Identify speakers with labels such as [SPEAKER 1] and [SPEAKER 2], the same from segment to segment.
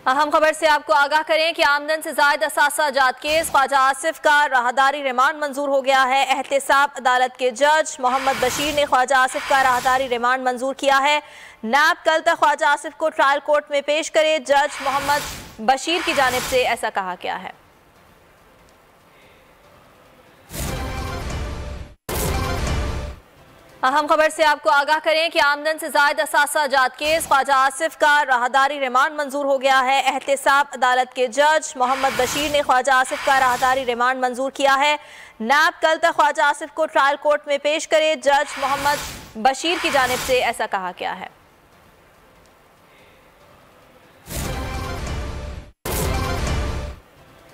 [SPEAKER 1] अहम खबर से आपको आगाह करें कि आमदन से जायद असासा जात केस ख्वाजा आसिफ का राहदारी रिमांड मंजूर हो गया है। एहतसाब अदालत के जज मोहम्मद बशीर ने ख्वाजा आसिफ का राहदारी रिमांड मंजूर किया है। नैब कल तक ख्वाजा आसिफ को ट्रायल कोर्ट में पेश करे। जज मोहम्मद बशीर की जानिब से ऐसा कहा गया है। अहम खबर से आपको आगाह करें कि आमदन से जायद असासा जात केस ख्वाजा आसिफ का राहदारी रिमांड मंजूर हो गया है। एहतसाब अदालत के जज मोहम्मद बशीर ने ख्वाजा आसिफ का राहदारी रिमांड मंजूर किया है। नैब कल तक ख्वाजा आसिफ को ट्रायल कोर्ट में पेश करे। जज मोहम्मद बशीर की जानिब से ऐसा कहा गया है।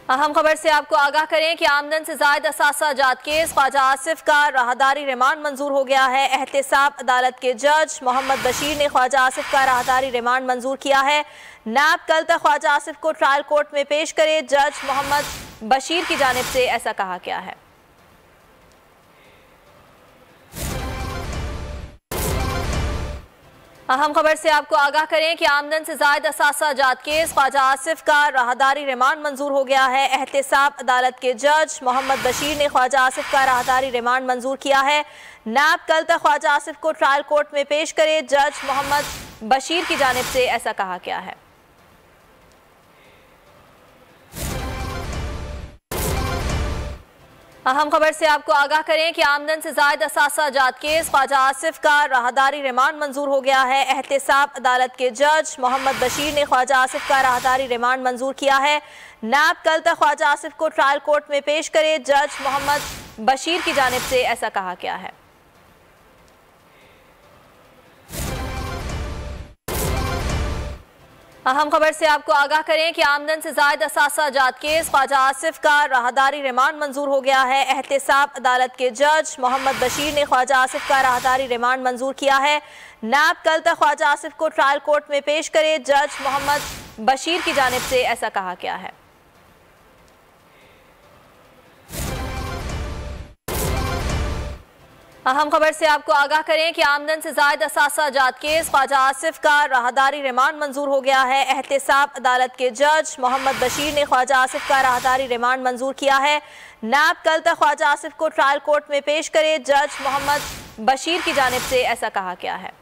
[SPEAKER 1] अहम खबर से आपको आगाह करें कि आमदन से जायद असासा जात केस ख्वाजा आसिफ का राहदारी रिमांड मंजूर हो गया है। एहतसाब अदालत के जज मोहम्मद बशीर ने ख्वाजा आसिफ का राहदारी रिमांड मंजूर किया है। नैब कल तक ख्वाजा आसिफ को ट्रायल कोर्ट में पेश करे। जज मोहम्मद बशीर की जानिब से ऐसा कहा गया है। अहम खबर से आपको आगाह करें कि आमदन से जायद असासा जात केस ख्वाजा आसिफ का राहदारी रिमांड मंजूर हो गया है। एहतसाब अदालत के जज मोहम्मद बशीर ने ख्वाजा आसिफ का राहदारी रिमांड मंजूर किया है। नैब कल तक ख्वाजा आसिफ को ट्रायल कोर्ट में पेश करे। जज मोहम्मद बशीर की जानिब से ऐसा कहा गया है। अहम खबर से आपको आगाह करें कि आमदन से जायद असासा जात केस ख्वाजा आसिफ का राहदारी रिमांड मंजूर हो गया है। एहतसाब अदालत के जज मोहम्मद बशीर ने ख्वाजा आसिफ का राहदारी रिमांड मंजूर किया है। नैब कल तक ख्वाजा आसिफ को ट्रायल कोर्ट में पेश करे। जज मोहम्मद बशीर की जानिब से ऐसा कहा गया है। अहम खबर से आपको आगाह करें कि आमदन से जायद असासा जात केस ख्वाजा आसिफ का राहदारी रिमांड मंजूर हो गया है। एहतसाब अदालत के जज मोहम्मद बशीर ने ख्वाजा आसिफ का राहदारी रिमांड मंजूर किया है। नैब कल तक ख्वाजा आसिफ को ट्रायल कोर्ट में पेश करे। जज मोहम्मद बशीर की जानिब से ऐसा कहा गया है। अहम खबर से आपको आगाह करें कि आमदन से जायद असासा जात केस ख्वाजा आसिफ का राहदारी रिमांड मंजूर हो गया है। एहतसाब अदालत के जज मोहम्मद बशीर ने ख्वाजा आसिफ का राहदारी रिमांड मंजूर किया है। नैब कल तक ख्वाजा आसिफ को ट्रायल कोर्ट में पेश करे। जज मोहम्मद बशीर की जानिब से ऐसा कहा गया है।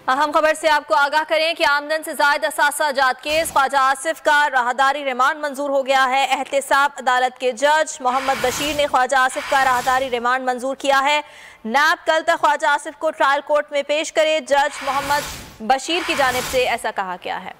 [SPEAKER 1] अहम खबर से आपको आगाह करें कि आमदन से जायद असासा जात केस ख्वाजा आसिफ का राहदारी रिमांड मंजूर हो गया है। एहतसाब अदालत के जज मोहम्मद बशीर ने ख्वाजा आसिफ का राहदारी रिमांड मंजूर किया है। नैब कल तक ख्वाजा आसिफ को ट्रायल कोर्ट में पेश करे। जज मोहम्मद बशीर की जानिब से ऐसा कहा गया है।